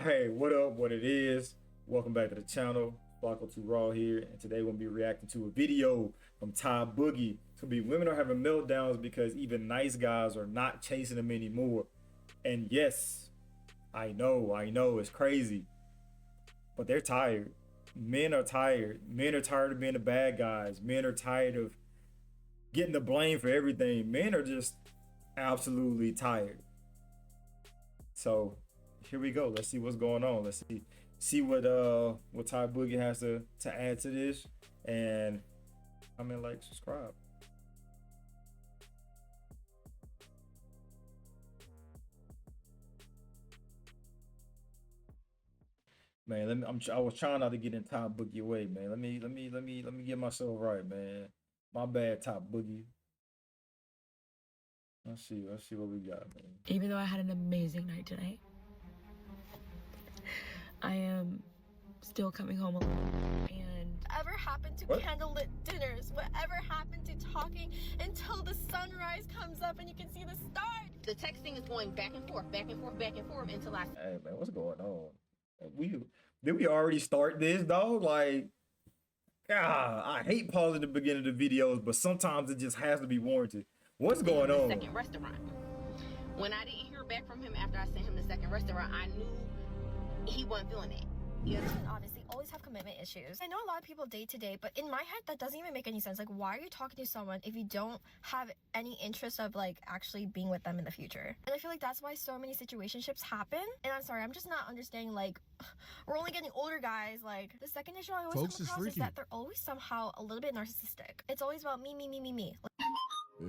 Hey, what up? What it is? Welcome back to the channel. Flacco 2 Raw here, and today we're gonna be reacting to a video from Ty Boogie. It's gonna be women are having meltdowns because even nice guys are not chasing them anymore. And yes, I know, it's crazy, but they're tired. Men are tired. Men are tired of being the bad guys. Men are tired of getting the blame for everything. Men are just absolutely tired. So here we go. Let's see what's going on. Let's see what Ty Boogie has to add to this. And comment, like, subscribe. Man, I was trying not to get in Ty Boogie way, man. Let me get myself right, man. My bad, Ty Boogie. Let's see what we got, man. Even though I had an amazing night tonight, I am still coming home alone. And whatever happened to candlelit dinners? Whatever happened to talking until the sunrise comes up and you can see the stars? The texting is going back and forth, back and forth, back and forth until I. Hey man, what's going on? Did we already start this, dog? Like, God, I hate pausing the beginning of the videos, but sometimes it just has to be warranted. What's going on? Second restaurant. When I didn't hear back from him after I sent him the second restaurant, I knew he wasn't feeling it. You obviously always have commitment issues. I know a lot of people date to date, but in my head that doesn't even make any sense. Like, why are you talking to someone if you don't have any interest of like actually being with them in the future? And I feel like that's why so many situationships happen. And I'm sorry, I'm just not understanding, like, we're only getting older, guys. Like, the second issue I always come across is that they're always somehow a little bit narcissistic. It's always about me. Like, yeah.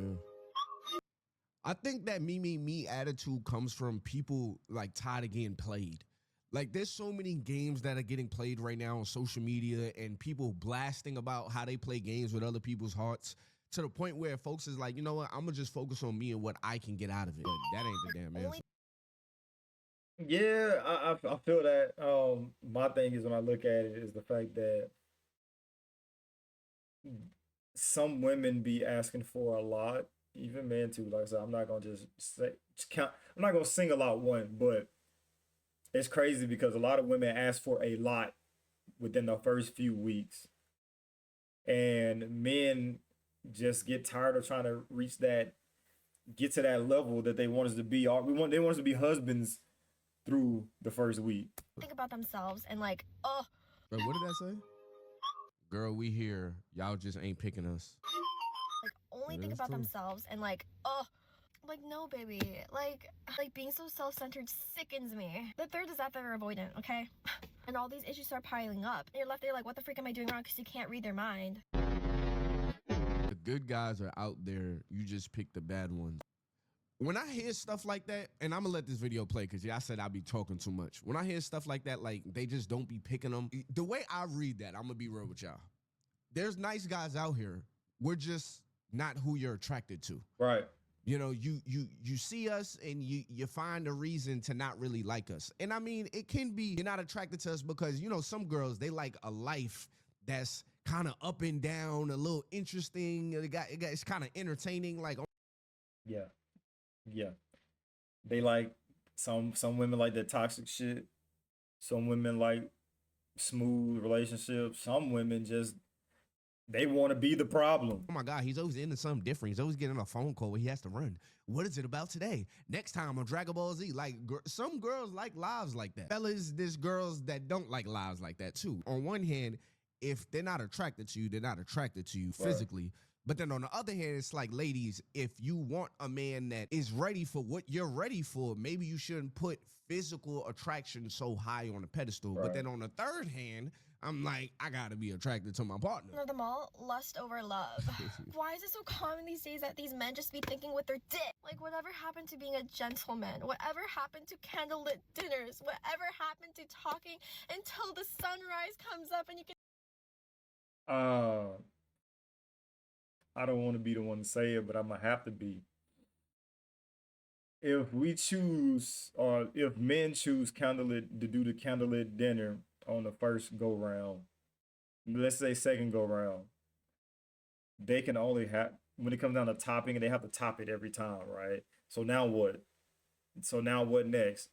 I think that me attitude comes from people like tired of getting played. Like, there's so many games that are getting played right now on social media and people blasting about how they play games with other people's hearts to the point where folks is like, you know what, I'm gonna just focus on me and what I can get out of it. But that ain't the damn answer. Yeah, I feel that. My thing is, when I look at it, is the fact that some women be asking for a lot, even men too. Like I said, I'm not gonna just count. I'm not gonna single out one, but it's crazy because a lot of women ask for a lot within the first few weeks, and men just get tired of trying to get to that level that they want us to be. They want us to be husbands through the first week. think about themselves and like, oh. Wait, what did that say? Girl, we here. Y'all just ain't picking us. Like, only think about themselves and like, oh. Like, no, baby. Like being so self-centered sickens me. The third is that they're avoidant, okay? And all these issues start piling up. And you're left there like, what the freak am I doing wrong? Because you can't read their mind. The good guys are out there. You just pick the bad ones. When I hear stuff like that, and I'm gonna let this video play because I said I'd be talking too much. When I hear stuff like that, like they just don't be picking them. The way I read that, I'm gonna be real with y'all. There's nice guys out here. We're just not who you're attracted to. Right. You know, you see us and you find a reason to not really like us. And I mean, it can be you're not attracted to us because, you know, some girls, they like a life that's kind of up and down, a little interesting. It's kind of entertaining. Like, yeah. They like some women like that toxic shit. Some women like smooth relationships. Some women just they want to be the problem. Oh my God, he's always into something different. He's always getting a phone call where he has to run. What is it about today? Next time on Dragon Ball Z. Like, some girls like lives like that. Fellas, there's girls that don't like lives like that too. On one hand, if they're not attracted to you, they're not attracted to you physically. But then on the other hand, it's like, ladies, if you want a man that is ready for what you're ready for, maybe you shouldn't put physical attraction so high on a pedestal. But then on the third hand, I'm like, I gotta be attracted to my partner. Of them all, lust over love. Why is it so common these days that these men just be thinking with their dick? Like, whatever happened to being a gentleman? Whatever happened to candlelit dinners? Whatever happened to talking until the sunrise comes up and you can... I don't want to be the one to say it, but I'm gonna have to be. If we choose, or if men choose candlelit to do the candlelit dinner on the first go round, let's say second go round, they can only have, when it comes down to topping, they have to top it every time, right? So now what? So now what next?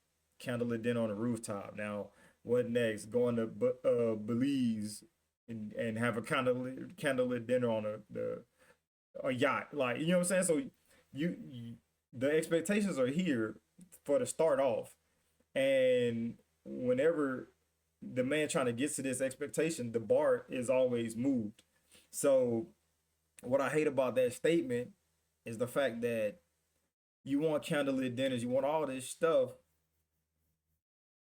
candlelit dinner on the rooftop. Now, what next? Going to Belize and have a candlelit dinner on a yacht. Like, you know what I'm saying? So you the expectations are here for to start off. And whenever the man trying to get to this expectation, the bar is always moved. So what I hate about that statement is the fact that you want candlelit dinners, you want all this stuff,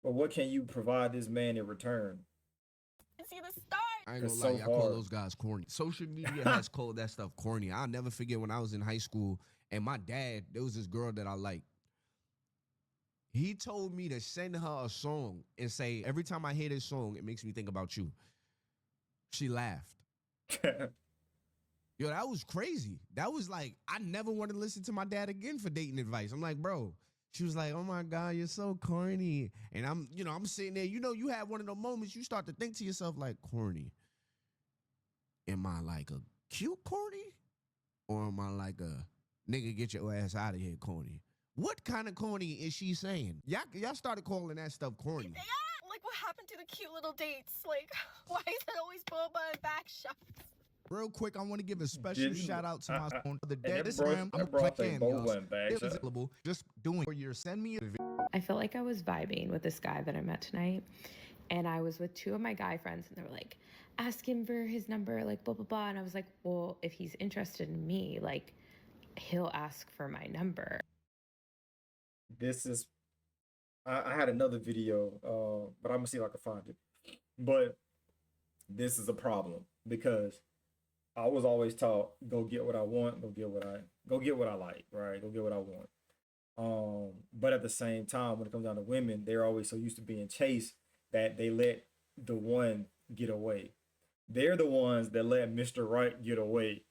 but what can you provide this man in return? See the start. I ain't gonna It's lie, so I call hard. those guys corny. Social media has called that stuff corny. I'll never forget when I was in high school and my dad, there was this girl that I liked. He told me to send her a song and say, every time I hear this song, it makes me think about you. She laughed. Yo, that was crazy. That was like, I never want to listen to my dad again for dating advice. I'm like, bro. She was like, oh my God, you're so corny. And I'm sitting there, you have one of those moments you start to think to yourself like, corny. Am I like a cute corny? Or am I like a nigga get your ass out of here corny? What kind of corny is she saying? Y'all started calling that stuff corny. Yeah, like what happened to the cute little dates? Like, why is it always boba and back shots? Real quick, I want to give a special Did- shout out to my phone. The and dead that brought they both went back. It was available. Just doing for your send me a I felt like I was vibing with this guy that I met tonight. And I was with two of my guy friends, and they were like, ask him for his number, like, blah, blah, blah. And I was like, well, if he's interested in me, like, he'll ask for my number. This is I had another video, but I'm gonna see if I can find it. But this is a problem because I was always taught go get what I want, go get what I like, right? Go get what I want. But at the same time, when it comes down to women, they're always so used to being chased that they let the one get away. They're the ones that let Mr. Right get away.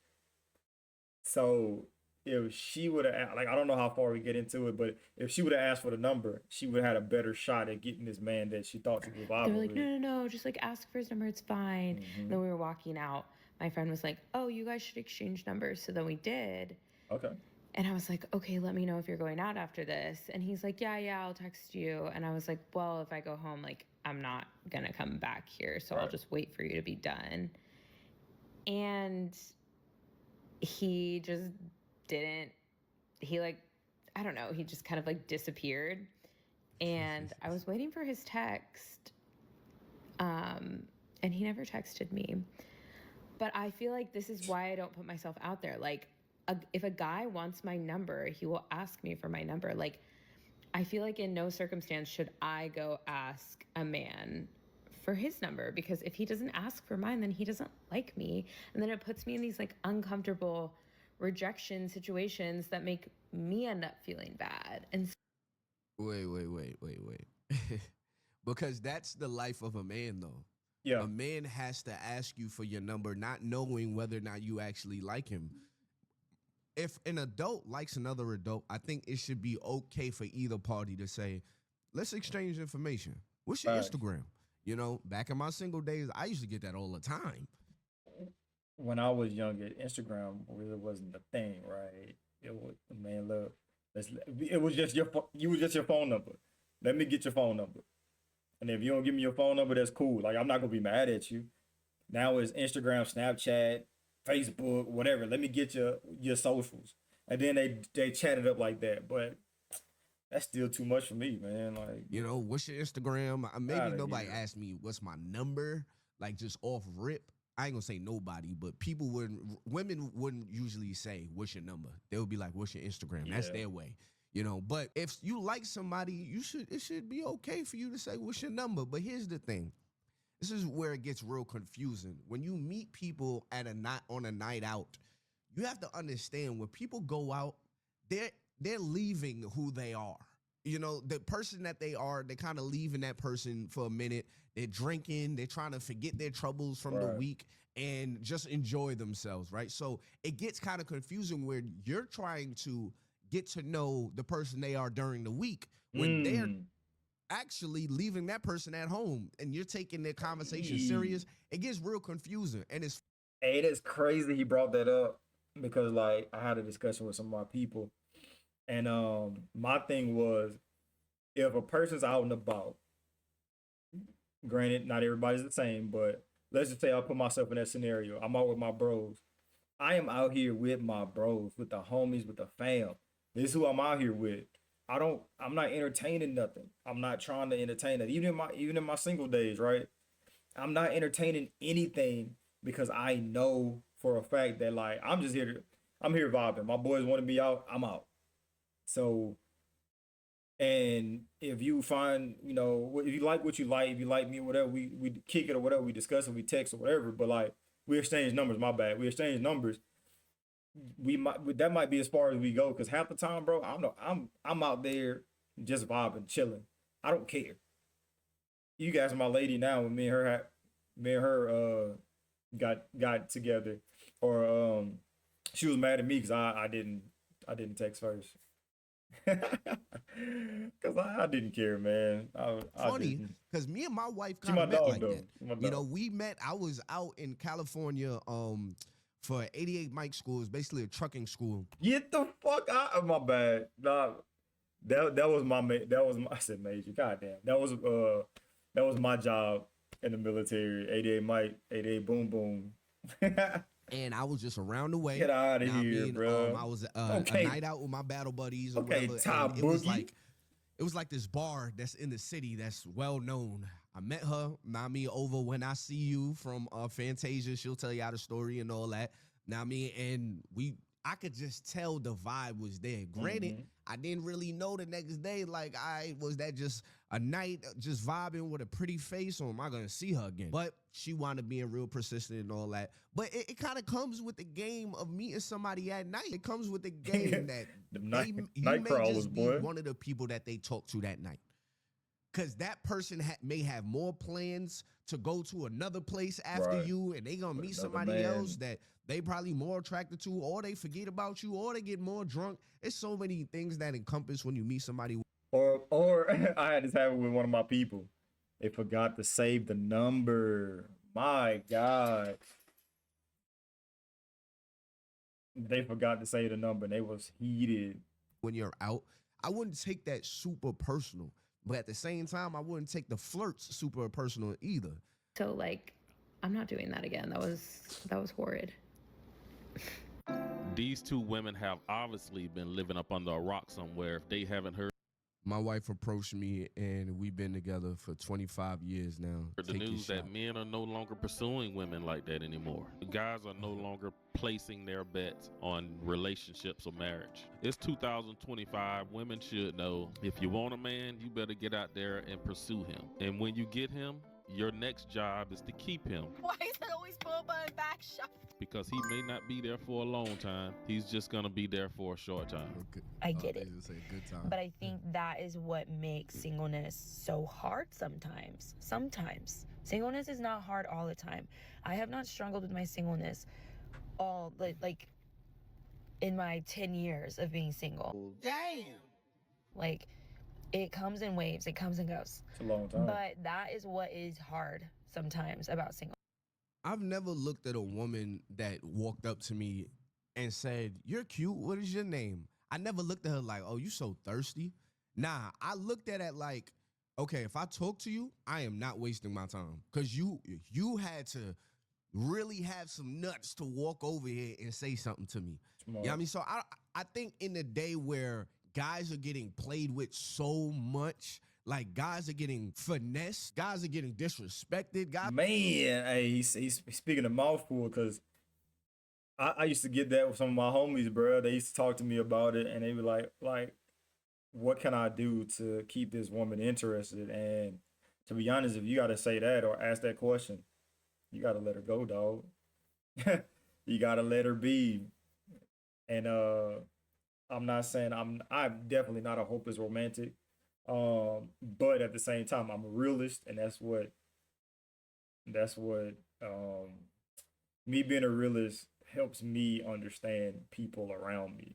So if she would have, like, I don't know how far we get into it, but if she would have asked for the number, she would have had a better shot at getting this man that she thought she could They vibe were like, with. no, just like ask for his number, it's fine. Mhm. And then we were walking out. My friend was like, oh, you guys should exchange numbers. So then we did. Okay. And I was like, okay, let me know if you're going out after this. And he's like, yeah, I'll text you. And I was like, well, if I go home, like, I'm not going to come back here. So I'll Right. just wait for you to be done. And he just didn't, he like, I don't know, he just kind of like disappeared. And I was waiting for his text. And he never texted me. But I feel like this is why I don't put myself out there. Like, if a guy wants my number, he will ask me for my number. Like, I feel like in no circumstance should I go ask a man for his number, because if he doesn't ask for mine, then he doesn't like me. And then it puts me in these like uncomfortable rejection situations that make me end up feeling bad. And Wait. Because that's the life of a man, though. Yeah. A man has to ask you for your number, not knowing whether or not you actually like him. If an adult likes another adult, I think it should be okay for either party to say, let's exchange information. What's your Facts. Instagram? You know, back in my single days, I used to get that all the time. When I was younger, Instagram really wasn't the thing, right? It was, man, look, it was just you was just your phone number. Let me get your phone number. And if you don't give me your phone number, that's cool. Like, I'm not gonna be mad at you. Now it's Instagram, Snapchat, Facebook, whatever. Let me get your socials. And then they chat it up like that. But that's still too much for me, man. Like, You know, what's your Instagram? Maybe Outta nobody here. asked me what's my number, like just off rip. I ain't gonna say nobody, but women wouldn't usually say, what's your number? They would be like, what's your Instagram? That's Yeah. their way, you know. But if you like somebody, it should be okay for you to say, what's your number? But here's the thing. This is where it gets real confusing. When you meet people on a night out, you have to understand when people go out, they're leaving who they are. You know, the person that they are, they're kind of leaving that person for a minute. They're drinking, they're trying to forget their troubles from the Right. week and just enjoy themselves, right? So it gets kind of confusing where you're trying to get to know the person they are during the week when they're actually leaving that person at home and you're taking their conversation serious. It gets real confusing. And it's Hey, it is crazy he brought that up because, like, I had a discussion with some of my people, and my thing was if a person's out and about, granted, not everybody's the same, but let's just say I put myself in that scenario. I'm out with my bros. I am out here with my bros, with the homies, with the fam. This is who I'm out here with. I'm not entertaining nothing. I'm not trying to entertain it. Even in my single days, right? I'm not entertaining anything because I know for a fact that like I'm here vibing. My boys want to be out, I'm out. So, and if you find, if you like what you like, if you like me or whatever, we kick it or whatever, we discuss it, we text or whatever, but like we exchange numbers, my bad. We exchange numbers. That might be as far as we go, because half the time, bro, I don't know, I'm out there just vibing, chilling. I don't care. You guys are my lady now. When me and her got together, or she was mad at me because I didn't text first. Because I didn't care, man. Funny, because me and my wife She kind my of met dog, like though. that. My You know, dog. we met. I was out in California for 88 Mike School. It's basically a trucking school. Get the fuck out of my bad. Nah, that was I said major. Goddamn. That was my job in the military. 88 Mike, 88 Boom Boom. And I was just around the way. Get out of Know what I here, mean? bro. I was Okay. a night out with my battle buddies or Okay, whatever. Ty And Boogie. it was like this bar that's in the city that's well known. I met her, over When I See You from Fantasia. She'll tell you how the story and all that. And I could just tell the vibe was there. Granted, I didn't really know the next day. Like, was that just a night just vibing with a pretty face, or am I gonna see her again? But she wound up being real persistent and all that. But it kind of comes with the game of meeting somebody at night. It comes with the game that The you night may crawlers, just be boy. one of the people that they talk to that night. Because that person may have more plans to go to another place after Right. you, and they gonna With meet another somebody man. else that they probably more attracted to, or they forget about you, or they get more drunk. It's so many things that encompass when you meet somebody. Or I had this happen with one of my people. They forgot to save the number. My God. They forgot to save the number and they was heated. When you're out, I wouldn't take that super personal, but at the same time, I wouldn't take the flirts super personal either. So like, I'm not doing that again. That was horrid. These two women have obviously been living up under a rock somewhere if they haven't heard My wife approached me, and we've been together for 25 years now. the Take your news shot. that men are no longer pursuing women like that anymore. Guys are no longer placing their bets on relationships or marriage. It's 2025. Women should know if you want a man, you better get out there and pursue him. And when you get him, your next job is to keep him, Why is it always Boba and back shot? because he may not be there for a long time. He's just gonna be there for a short time. Okay. I get they it. just say good time. But I think that is what makes singleness so hard sometimes. Sometimes. Singleness is not hard all the time. I have not struggled with my singleness all like in my 10 years of being single. Damn. Like it comes in waves, it comes and goes. It's a long time. But that is what is hard sometimes about single. I've never looked at a woman that walked up to me and said, "You're cute. What is your name?" I never looked at her like, "Oh, you so thirsty." Nah, I looked at it like, okay, if I talk to you, I am not wasting my time, because you had to really have some nuts to walk over here and say something to me. Smart. Yeah, I mean, so I think in the day where guys are getting played with so much, like guys are getting finessed, guys are getting disrespected, guys. Man, hey, he's speaking a mouthful, because I used to get that with some of my homies, bro. They used to talk to me about it, and they were like, what can I do to keep this woman interested? And to be honest, if you got to say that or ask that question, you got to let her go, dog. You got to let her be. And I'm not saying I'm definitely not a hopeless romantic. But at the same time, I'm a realist, and that's what me being a realist helps me understand people around me.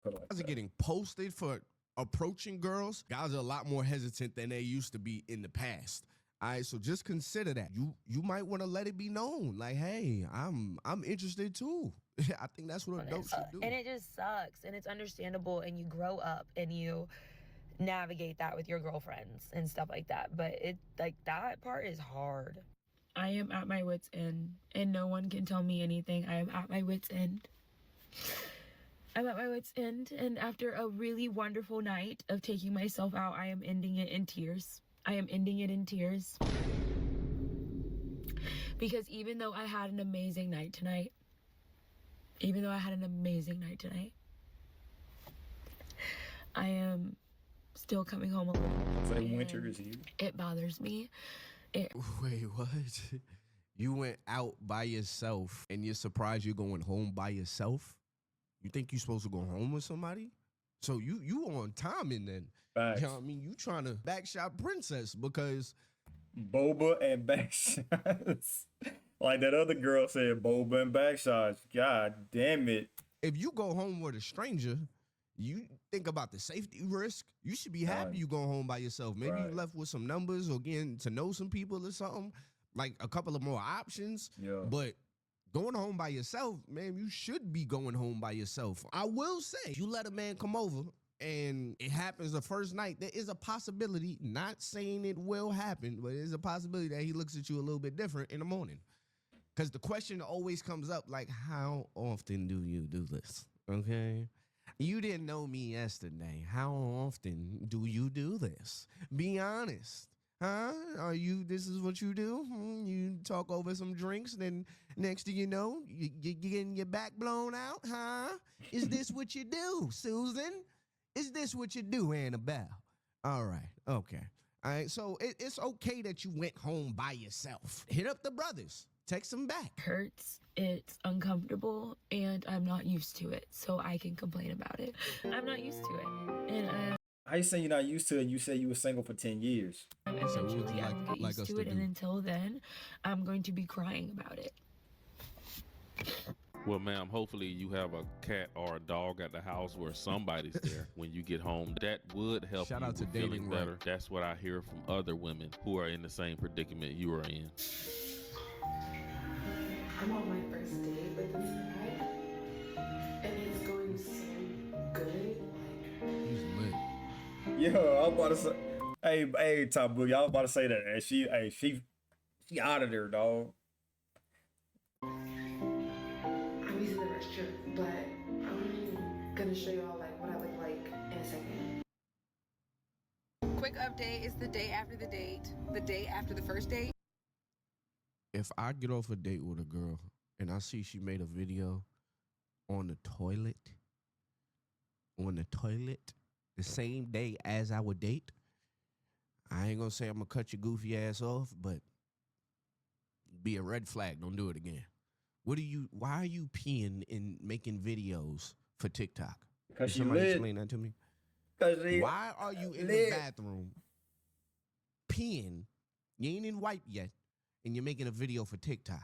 Put it like Guys are that. getting posted for approaching girls. Guys are a lot more hesitant than they used to be in the past. All right, so just consider that. You might want to let it be known, like, hey, I'm interested too. I think that's what adults should do. And it just sucks, and it's understandable, and you grow up and you navigate that with your girlfriends and stuff like that. But it, like, that part is hard. I am at my wit's end, and no one can tell me anything. I am at my wit's end. I'm at my wit's end, and after a really wonderful night of taking myself out, I am ending it in tears. I am ending it in tears. Because even though I had an amazing night tonight, I am still coming home alone. Say and winter is here. It bothers me. Wait, what? You went out by yourself and you're surprised you're going home by yourself? You think you're supposed to go home with somebody? So you on timing then. Facts. You know what I mean? You trying to backshot princess because Boba and back shots. Like that other girl said, Boba and back shots. God damn it. if you go home with a stranger, you think about the safety risk. You should be happy Right. you go home by yourself. Maybe Right. you left with some numbers or getting to know some people or something, like a couple of more options. Yeah. But going home by yourself, man, you should be going home by yourself. I will say, you let a man come over and it happens the first night, there is a possibility, not saying it will happen, but there's a possibility that he looks at you a little bit different in the morning. Because the question always comes up, like, how often do you do this? Okay? You didn't know me yesterday. How often do you do this? Be honest. Huh? This is what you do? You talk over some drinks, then next thing you know, you getting your back blown out? Huh? Is this what you do, Susan? Is this what you do, Annabelle? All right. Okay. All right. So it's okay that you went home by yourself. Hit up the brothers. Text them back. Hurts, it's uncomfortable, and I'm not used to it, so I can complain about it. I'm not used to it, and How you say you're not used to it? You said you were single for 10 years. I'm So what would eventually you I will get like used us to to it, and do? until then, I'm going to be crying about it. Well, ma'am, hopefully you have a cat or a dog at the house where somebody's there when you get home. That would help Shout you out to with feeling Dating Right. better. That's what I hear from other women who are in the same predicament you are in. I'm on my first date with this guy, and it's going so good. He's lit. Yeah, I was about to say. Hey, Top Boogie, I was about to say that. And she out of there, dog. I'm using the restroom, but I'm gonna show y'all like what I look like in a second. Quick update, it's the day after the date, the day after the first date. If I get off a date with a girl and I see she made a video on the toilet, the same day as our date, I ain't gonna say I'm gonna cut your goofy ass off, but be a red flag. Don't do it again. Why are you peeing and making videos for TikTok? Because Can she somebody lit. explain that to me? Because she Why are you in lit. the bathroom peeing? You ain't even wiped yet, and you're making a video for TikTok.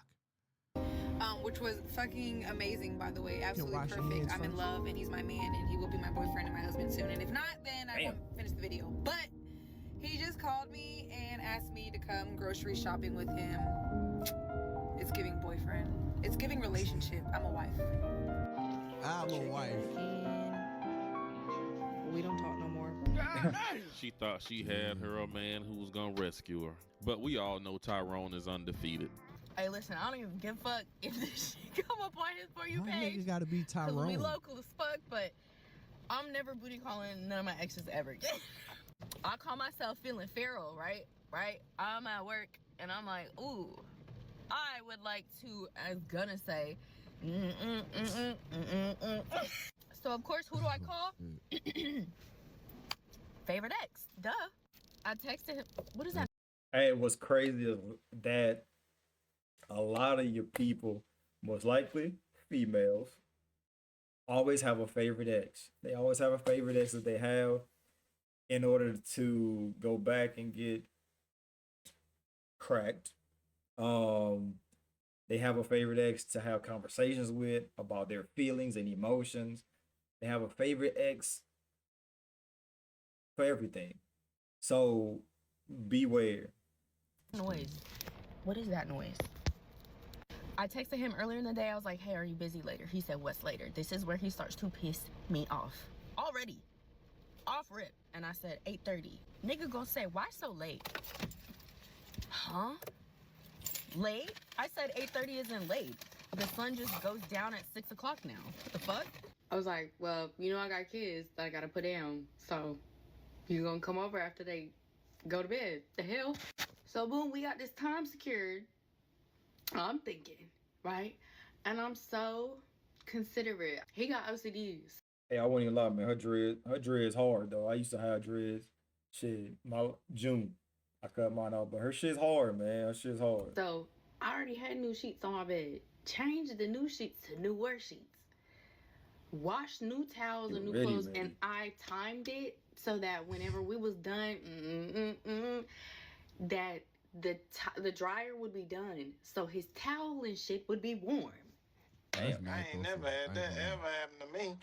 Which was fucking amazing, by the way. Absolutely wash your perfect. hands I'm in first. love, and he's my man, and he will be my boyfriend and my husband soon. And if not, then I Damn. won't finish the video. But he just called me and asked me to come grocery shopping with him. It's giving boyfriend. It's giving relationship. I'm a wife. I'm a wife. We don't talk no more. She thought she had her a man who was gonna rescue her. But we all know Tyrone is undefeated. Hey, listen, I don't even give a fuck if this shit come up on his For You Why page. nigga gotta be Cause we Tyrone? local as fuck, but I'm never booty calling none of my exes ever again. I call myself feeling feral, right? Right? I'm at work and I'm like, ooh, I would like to, I was gonna say, So of course, who do I call? Favorite ex, duh. I texted him. What is that? Hey, what's crazy is that a lot of your people, most likely females, always have a favorite ex. They always have a favorite ex that they have in order to go back and get cracked. They have a favorite ex to have conversations with about their feelings and emotions. They have a favorite ex for everything. So beware. Noise. What is that noise? I texted him earlier in the day. I was like, hey, are you busy later? He said, what's later? This is where he starts to piss me off. Already. off rip. And I said 8:30. Nigga gonna say, why so late? Huh? Late? I said 8:30 isn't late. The sun just goes down at 6 o'clock now. What the fuck? I was like, well, you know I got kids that I gotta put down, so you gonna come over after they go to bed. The hell? So boom, we got this time secured. I'm thinking, right? And I'm so considerate. He got OCDs. Hey, I won't even lie, man. Her dreads hard though. I used to have dreads. Shit, my June. I cut mine off, but her shit's hard, man. Her shit's hard. So I already had new sheets on my bed. Changed the new sheets to newer sheets. Washed new towels and new clothes, and I timed it so that whenever we was done, that the dryer would be done, so his towel and shit would be warm. Damn. I ain't never had that ever happen to me.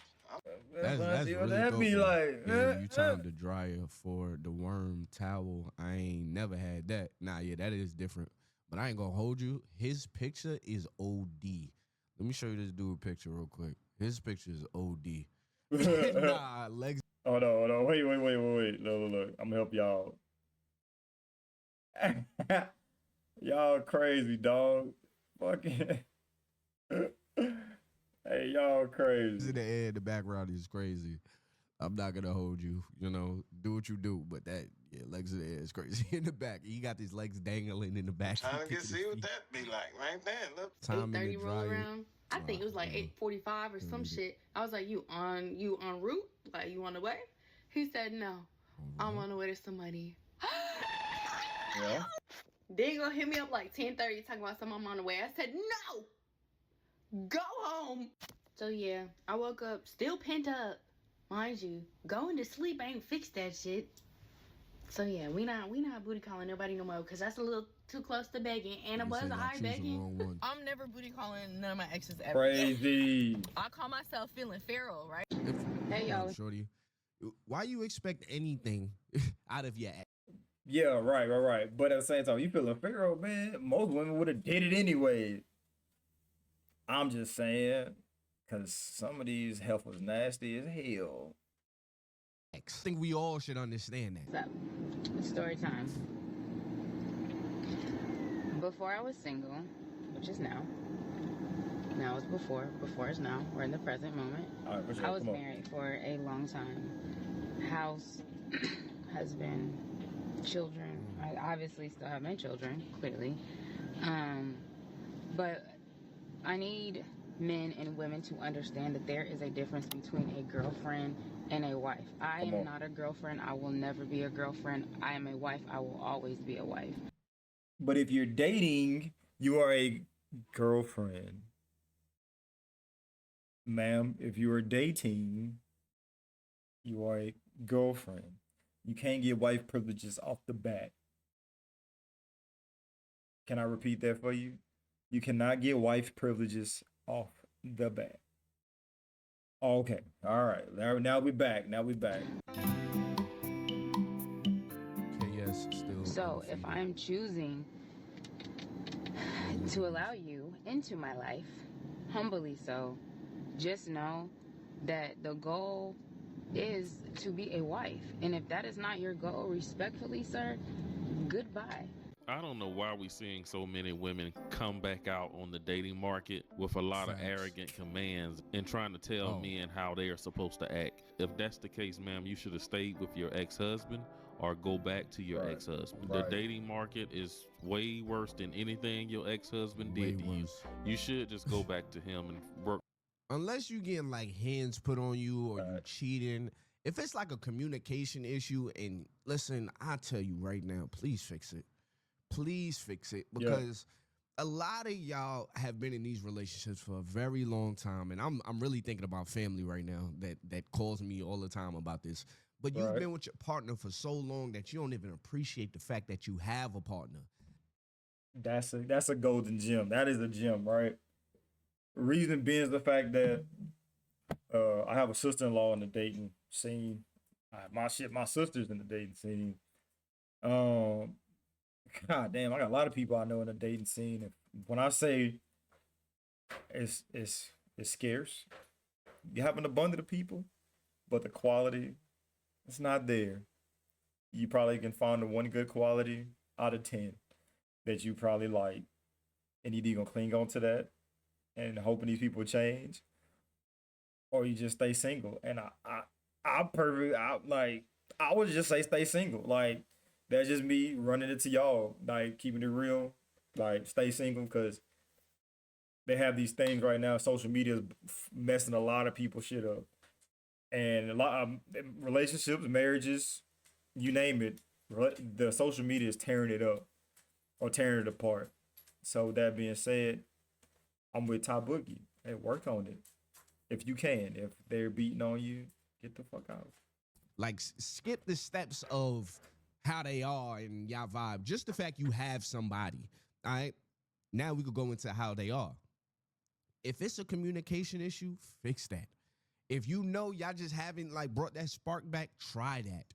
That's really that be dope, like. yeah, you timed the dryer for the worm towel. I ain't never had that. Nah, yeah, that is different. But I ain't gonna hold you. His picture is OD. Let me show you this dude picture real quick. His picture is OD. Nah, legs. Hold on. Wait. Look. I'm gonna help y'all. Y'all crazy, dog. Fucking. Hey, y'all crazy. In the air, the background is crazy. I'm not gonna hold you. You know, do what you do. But that, yeah, legs in the air is crazy. In the back, he got these legs dangling in the back. Trying to see what that be like right there. Look. 8:30 roll around. I think it was like 8:45 or some shit. I was like, you on route? Like, you on the way? He said, no. I'm on the way to some money. Yeah. They gonna hit me up like 10:30 talking about something I'm on the way. I said, no! Go home! So yeah, I woke up still pent up. Mind you, going to sleep ain't fix that shit. So yeah, we not booty calling nobody no more, because that's a little too close to begging. And it was a high begging. I'm never booty calling none of my exes ever. Crazy. I call myself feeling feral, right? Hey, y'all. Shorty, why you expect anything out of your ex? Yeah, right. But at the same time, you feeling feral, man. Most women would have did it anyway. I'm just saying, because some of these heifers nasty as hell. I think we all should understand that. What's up? It's story time. Before I was single, which is now. Now is before is now. We're in the present moment. All right, I was married for a long time. House, husband, children. I obviously still have my children, clearly. But I need men and women to understand that there is a difference between a girlfriend and a wife. I am not a girlfriend. I will never be a girlfriend. I am a wife. I will always be a wife. But if you're dating, you are a girlfriend. Ma'am, if you are dating, you are a girlfriend. You can't get wife privileges off the bat. Can I repeat that for you? You cannot get wife privileges off the bat. Okay. All right. Now we're back. Okay, yes, still. So if I'm choosing to allow you into my life, humbly so, just know that the goal is to be a wife. And if that is not your goal, respectfully, sir, goodbye. I don't know why we seeing so many women come back out on the dating market with a lot of arrogant commands and trying to tell men how they are supposed to act. If that's the case, ma'am, you should have stayed with your ex-husband or go back to your ex-husband. The dating market is way worse than anything your ex-husband did to you. You should just go back to him and work. Unless you getting like hands put on you or you cheating. If it's like a communication issue, and listen, I tell you right now, please fix it. Please fix it, because a lot of y'all have been in these relationships for a very long time, and I'm really thinking about family right now that calls me all the time about this. But you've been with your partner for so long that you don't even appreciate the fact that you have a partner. That's a golden gem. That is a gem, right? Reason being is the fact that I have a sister-in-law in the dating scene. My sister's in the dating scene. God damn, I got a lot of people I know in the dating scene. And when I say it's scarce, you have an abundance of people, but the quality It's not there. You probably can find the one good quality out of 10 that you probably like. And either you're gonna cling on to that and hoping these people change, or you just stay single. And I would just say stay single. Like, that's just me running it to y'all, like keeping it real. Like, stay single, because they have these things right now. Social media is messing a lot of people's shit up, and a lot of relationships, marriages, you name it. The social media is tearing it up or tearing it apart. So with that being said, I'm with Ty Boogie. Hey, work on it if you can. If they're beating on you, get the fuck out. Like, skip the steps of how they are and y'all vibe. Just the fact you have somebody. All right. Now we could go into how they are. If it's a communication issue, fix that. If you know y'all just haven't like brought that spark back, try that.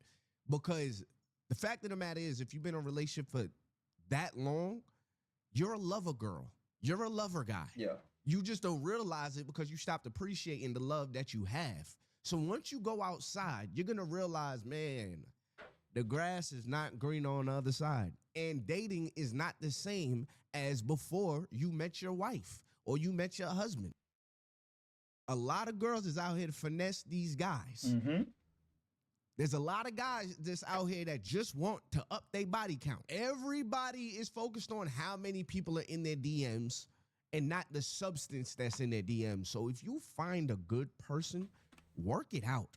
Because the fact of the matter is, if you've been in a relationship for that long, you're a lover girl. You're a lover guy. Yeah. You just don't realize it because you stopped appreciating the love that you have. So once you go outside, you're going to realize, man, the grass is not green on the other side. And dating is not the same as before you met your wife or you met your husband. A lot of girls is out here to finesse these guys. Mm-hmm. There's a lot of guys that's out here that just want to up their body count. Everybody is focused on how many people are in their DMs and not the substance that's in their DMs. So if you find a good person, work it out.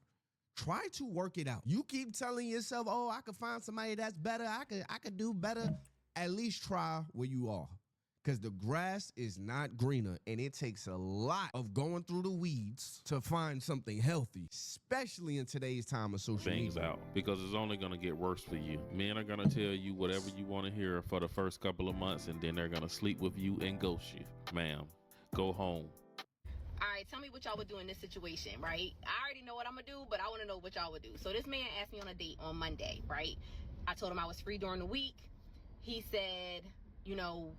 Try to work it out. You keep telling yourself, oh, I could find somebody that's better. I could do better. At least try where you are. Because the grass is not greener, and it takes a lot of going through the weeds to find something healthy, especially in today's time of social Things media. out, because it's only going to get worse for you. Men are going to tell you whatever you want to hear for the first couple of months, and then they're going to sleep with you and ghost you. Ma'am, go home. All right, tell me what y'all would do in this situation, right? I already know what I'm gonna do, but I want to know what y'all would do. So this man asked me on a date on Monday, right? I told him I was free during the week. He said, you know,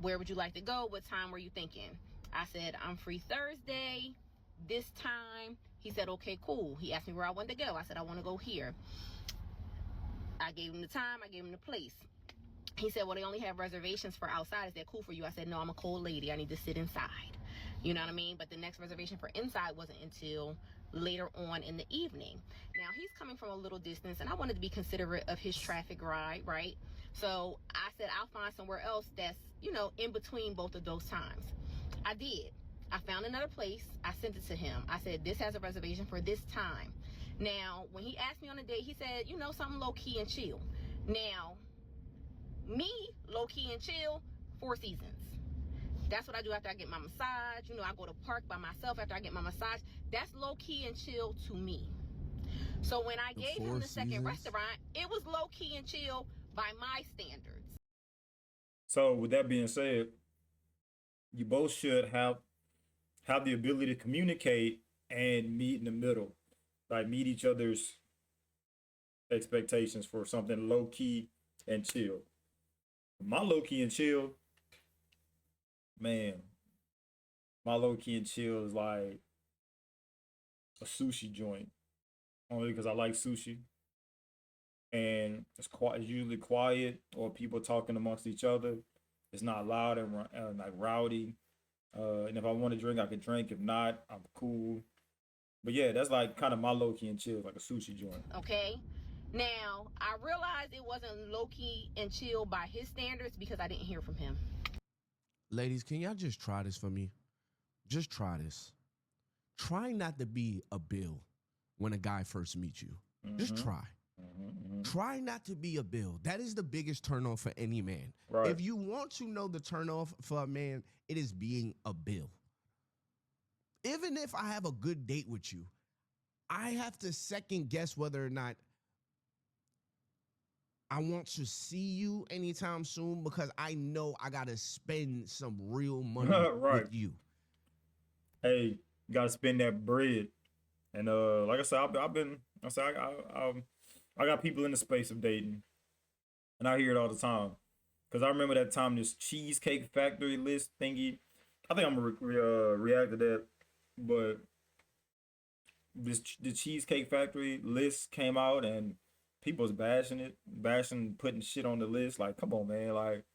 where would you like to go? What time were you thinking? I said, I'm free Thursday, this time. He said, okay, cool. He asked me where I wanted to go. I said, I want to go here. I gave him the time. I gave him the place. He said, well, they only have reservations for outside. Is that cool for you? I said, no, I'm a cold lady. I need to sit inside. You know what I mean? But the next reservation for inside wasn't until later on in the evening. Now, he's coming from a little distance, and I wanted to be considerate of his traffic ride, right? So I said, I'll find somewhere else that's, you know, in between both of those times. I did. I found another place. I sent it to him. I said, this has a reservation for this time. Now, when he asked me on a date, he said, you know, something low-key and chill. Now, me, low-key and chill, Four Seasons. That's what I do after I get my massage. You know, I go to park by myself after I get my massage. That's low-key and chill to me. So when I gave him the second restaurant, it was low-key and chill by my standards. So with that being said, you both should have the ability to communicate and meet in the middle. Like, meet each other's expectations for something low-key and chill. My low-key and chill, man, my low-key and chill is like a sushi joint. Only because I like sushi. And it's usually quiet, or people talking amongst each other. It's not loud and like rowdy. And if I want to drink, I can drink. If not, I'm cool. But yeah, that's like kind of my low-key and chill, like a sushi joint. Okay? Now, I realized it wasn't low-key and chill by his standards because I didn't hear from him. Ladies, can y'all just try this for me? Just try this. Try not to be a bill when a guy first meets you. Just try. Try not to be a bill. That is the biggest turnoff for any man. Right. If you want to know the turnoff for a man, it is being a bill. Even if I have a good date with you, I have to second guess whether or not I want to see you anytime soon, because I know I got to spend some real money Right. with you. Hey, you gotta spend that bread. And like I said, I got people in the space of dating, and I hear it all the time. Cause I remember that time, this Cheesecake Factory list thingy. I think I'm gonna react to that, but the Cheesecake Factory list came out and people was bashing it, putting shit on the list. Like, come on, man. Like,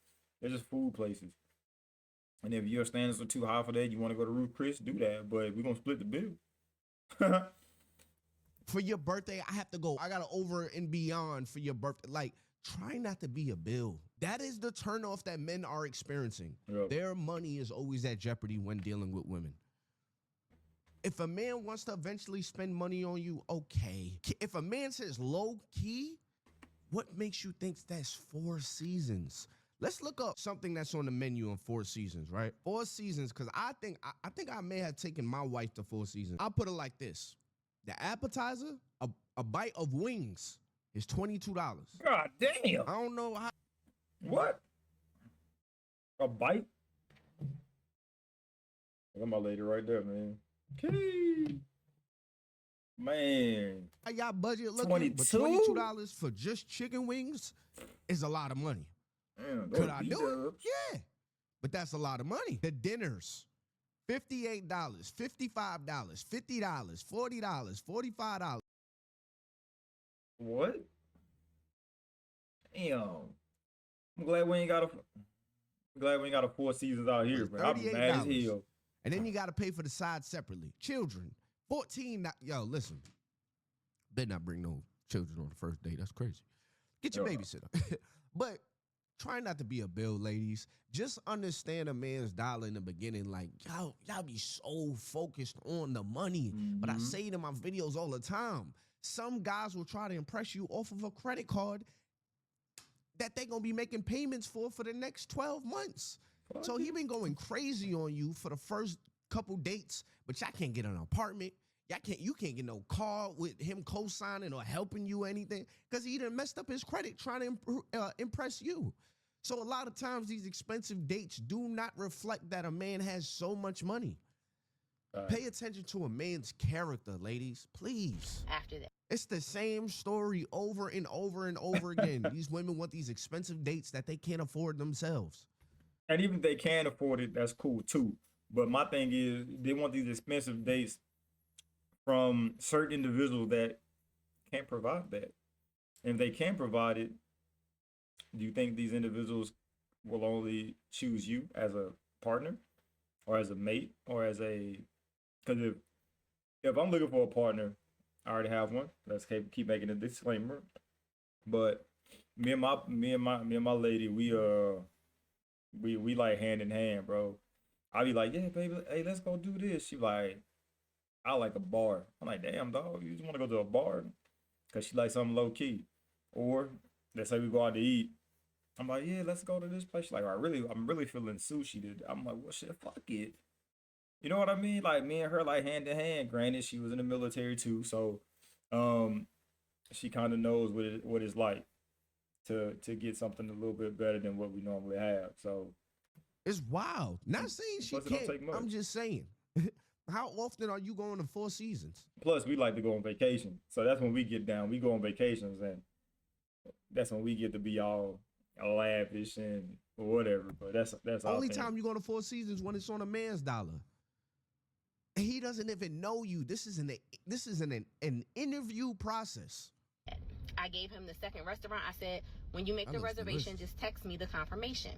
they're just food places. And if your standards are too high for that, you want to go to Ruth Chris, do that. But we're gonna split the bill. For your birthday, I have to go. I gotta over and beyond for your birthday. Like, try not to be a bill. That is the turnoff that men are experiencing. Yep. Their money is always at jeopardy when dealing with women. If a man wants to eventually spend money on you, okay. If a man says low key, what makes you think that's Four Seasons? Let's look up something that's on the menu in Four Seasons, right? Four Seasons, because I think I may have taken my wife to Four Seasons. I'll put it like this. The appetizer, a bite of wings is $22. God damn. I don't know how. What? A bite? Look at my lady right there, man. Key. Man. How y'all budget looking? 22? But $22 for just chicken wings is a lot of money. Damn, Could I do it? Yeah. But that's a lot of money. The dinners, $58, $55, $50, $40, $45. What? Damn. I'm glad we ain't got a Four Seasons out here, but I'm mad as hell. And then you got to pay for the side separately. Children, $14. Yo, listen. Better not bring no children on the first date. That's crazy. Get your babysitter. But try not to be a bill, ladies. Just understand a man's dollar in the beginning. Like, y'all be so focused on the money. But I say it in my videos all the time. Some guys will try to impress you off of a credit card that they gonna be making payments for the next 12 months. So he been going crazy on you for the first couple dates, but y'all can't get an apartment. You can't get no car with him co-signing or helping you or anything because he done messed up his credit trying to impress you. So a lot of times these expensive dates do not reflect that a man has so much money. Pay attention to a man's character, ladies, please. After that. It's the same story over and over and over again. These women want these expensive dates that they can't afford themselves. And even if they can afford it, that's cool too. But my thing is, they want these expensive dates from certain individuals that can't provide that. And if they can provide it, do you think these individuals will only choose you as a partner or as a mate or as a... Because if I'm looking for a partner, I already have one. Let's keep making a disclaimer. But me and my lady, we like hand in hand, bro. I be like, yeah, baby, hey, let's go do this. She like, I like a bar. I'm like, damn, dog, you just want to go to a bar? Because she like something low key. Or let's say we go out to eat. I'm like, yeah, let's go to this place. She's like, I'm really feeling sushi today. I'm like, well, shit, fuck it. You know what I mean? Like, me and her like hand in hand. Granted, she was in the military too, so she kind of knows what it's like to get something a little bit better than what we normally have. So it's wild. Not saying she can't. I'm just saying. How often are you going to Four Seasons? Plus, we like to go on vacation. So that's when we get down. We go on vacations, and that's when we get to be all lavish and whatever. But that's only time you go to Four Seasons when it's on a man's dollar. He doesn't even know you. This is an interview process. I gave him the second restaurant. I said, when you make the reservation, just text me the confirmation.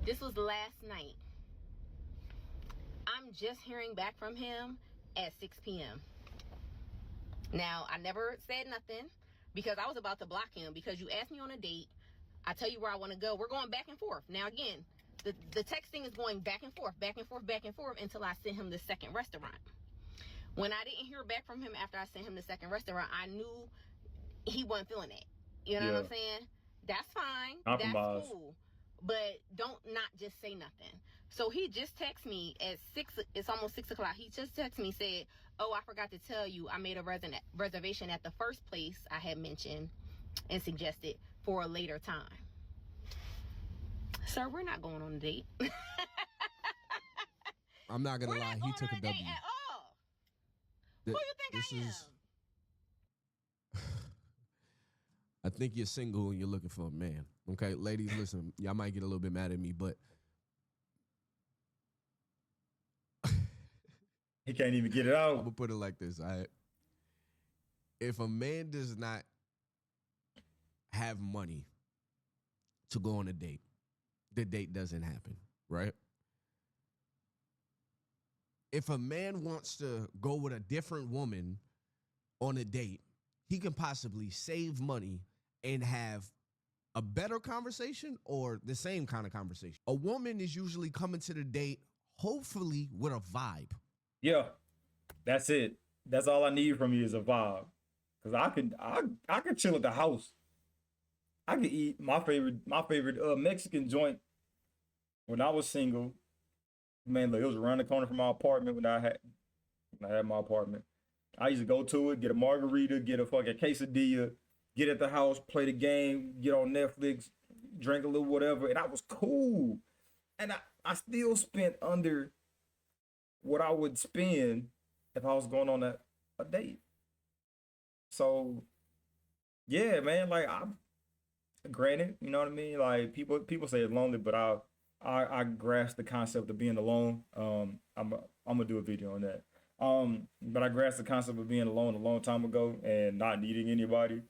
This was last night. I'm just hearing back from him at 6 p.m. Now, I never said nothing because I was about to block him because you asked me on a date. I tell you where I want to go. We're going back and forth. Now, again, the texting is going back and forth until I sent him the second restaurant. When I didn't hear back from him after I sent him the second restaurant, I knew he wasn't feeling it. You know what I'm saying? That's fine. Compromise. That's cool. But don't not just say nothing. So he just texted me at 6. It's almost 6 o'clock. He just texted me, said, oh, I forgot to tell you, I made a reservation at the first place I had mentioned and suggested for a later time. Sir, we're not going on a date. I'm not gonna lie, he took a W. At all. Who you think I am? I think you're single and you're looking for a man. Okay, ladies, listen, y'all might get a little bit mad at me, but He can't even get it I'm out. gonna put it like this. If a man does not have money to go on a date, the date doesn't happen, right? If a man wants to go with a different woman on a date, he can possibly save money and have a better conversation or the same kind of conversation. A woman is usually coming to the date, hopefully with a vibe. Yeah, that's it. That's all I need from you is a vibe. Cause I could chill at the house. I could eat my favorite Mexican joint when I was single. Man, look, it was around the corner from my apartment when I had my apartment. I used to go to it, get a margarita, get a fucking quesadilla, get at the house, play the game, get on Netflix, drink a little whatever, and I was cool. And I still spent under what I would spend if I was going on a date. So, yeah, man, like granted, you know what I mean? Like people say it's lonely, but I grasp the concept of being alone. I'm gonna do a video on that. But I grasped the concept of being alone a long time ago and not needing anybody.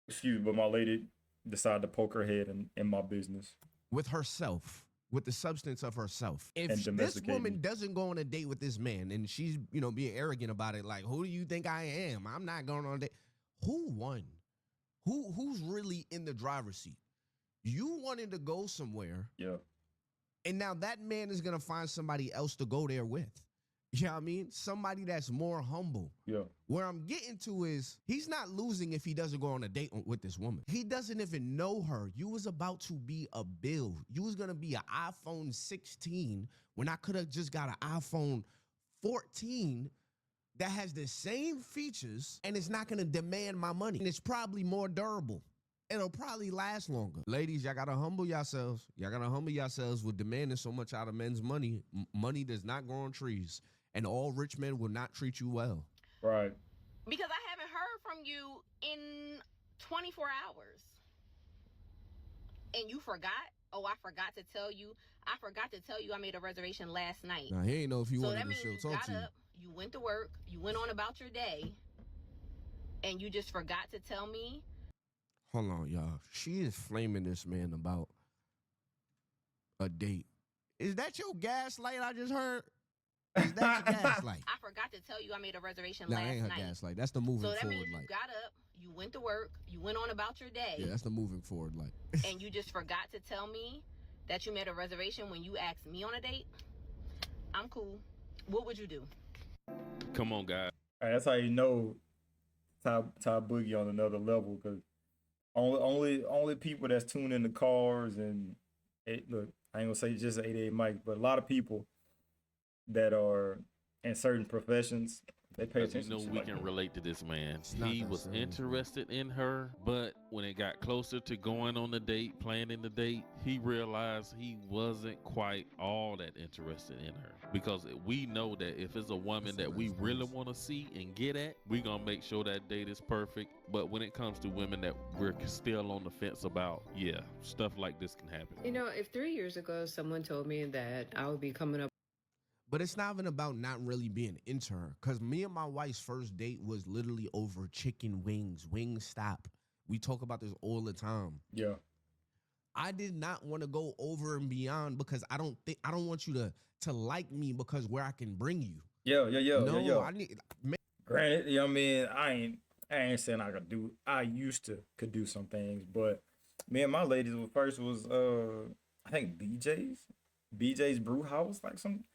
Excuse me, but my lady decided to poke her head in my business. With herself, with the substance of herself. If And this domesticate woman me. doesn't go on a date with this man and she's, being arrogant about it, like, who do you think I am? I'm not going on a date. Who won? Who's really in the driver's seat? You wanted to go somewhere. Yeah. And now that man is going to find somebody else to go there with. You know what I mean? Somebody that's more humble. Yeah. Where I'm getting to is he's not losing if he doesn't go on a date with this woman. He doesn't even know her. You was about to be a bill. You was going to be an iPhone 16 when I could have just got an iPhone 14 that has the same features and it's not going to demand my money. And it's probably more durable. It'll probably last longer. Ladies, y'all got to humble yourselves. Y'all got to humble yourselves with demanding so much out of men's money. Money does not grow on trees. And all rich men will not treat you well. Right. Because I haven't heard from you in 24 hours. And you forgot? Oh, I forgot to tell you. I forgot to tell you I made a reservation last night. Now, he ain't know if he So wanted that to means still you talk got to you. up, you went to work, you went on about your day, and you just forgot to tell me. Hold on, y'all. She is flaming this man about a date. Is that your gaslight I just heard? Is that your gaslight? I forgot to tell you I made a reservation Nah, last that ain't her night. gaslight. That's the moving So that forward means you light. got up, you went to work, you went on about your day, Yeah, that's the moving forward light. and you just forgot to tell me that you made a reservation when you asked me on a date. I'm cool. What would you do? Come on, guys. All right, that's how you know Ty Boogie on another level, because only people that's tuned in the cars and look, I ain't gonna say just 88 Mike, but a lot of people that are in certain professions, they pay Because attention. you know to we shit like can that. relate to this man. not He gonna was say anything. interested in her, but when it got closer to going on the date, planning the date, he realized he wasn't quite all that interested in her. Because we know that if it's a woman that we really want to see and get at, we gonna make sure that date is perfect. But when it comes to women that we're still on the fence about, yeah, stuff like this can happen. You know, if 3 years ago someone told me that I would be coming up. But it's not even about not really being into her. Because me and my wife's first date was literally over chicken wings. Wingstop. We talk about this all the time. Yeah. I did not want to go over and beyond because I don't want you to like me because where I can bring you. Yeah. I need. Granted, you know what I mean? I ain't saying I used to could do some things, but me and my ladies first was I think BJ's Brew House, like some,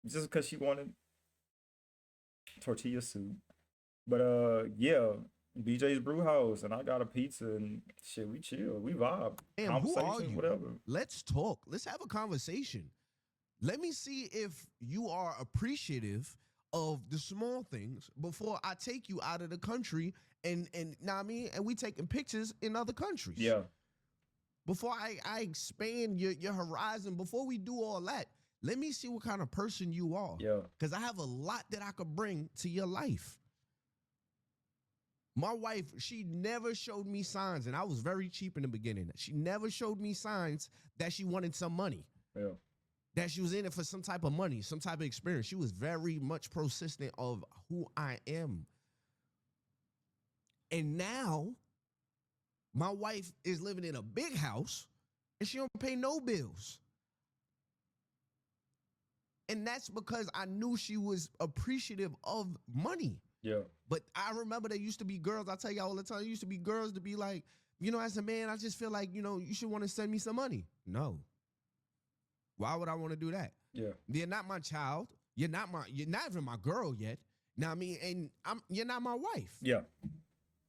just because she wanted tortilla soup. But yeah, BJ's Brew House, and I got a pizza and shit. We chill, we vibe. Damn, who are Conversation, you? whatever. Let's talk. Let's have a conversation. Let me see if you are appreciative of the small things before I take you out of the country and know what I mean? And we taking pictures in other countries. Yeah. Before I expand your horizon, before we do all that, let me see what kind of person you are. Yeah. Because I have a lot that I could bring to your life. My wife, she never showed me signs, and I was very cheap in the beginning. She never showed me signs that she wanted some money. Yeah. that she was in it for some type of money, some type of experience. She was very much persistent of who I am. And now my wife is living in a big house and she don't pay no bills. And that's because I knew she was appreciative of money. Yeah. But I remember there used to be girls, I tell you all the time, there used to be girls to be like, you know, as a man, I just feel like, you know, you should want to send me some money. No. Why would I want to do that? Yeah. You're not my child. You're not even my girl yet. Now I mean, and you're not my wife. Yeah.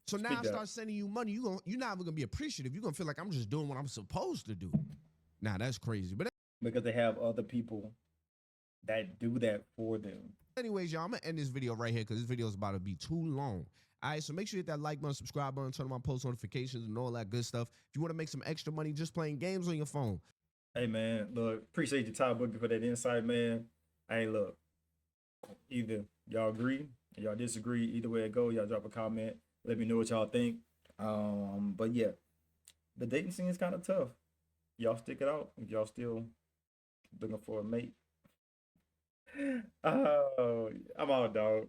So now I start sending you money. You're not even gonna be appreciative. You're gonna feel like I'm just doing what I'm supposed to do. Now that's crazy. But because they have other people that do that for them. anyways, y'all, I'm gonna end this video right here because this video is about to be too long. All right, so make sure you hit that like button, subscribe button, turn on my post notifications and all that good stuff. If you want to make some extra money just playing games on your phone. Hey man, look, appreciate you, Ty Boogie, for that insight, man. Hey, look, either y'all agree or y'all disagree. Either way it go, y'all drop a comment. Let me know what y'all think. But yeah, the dating scene is kind of tough. Y'all stick it out if y'all still looking for a mate. Oh, I'm out, dog.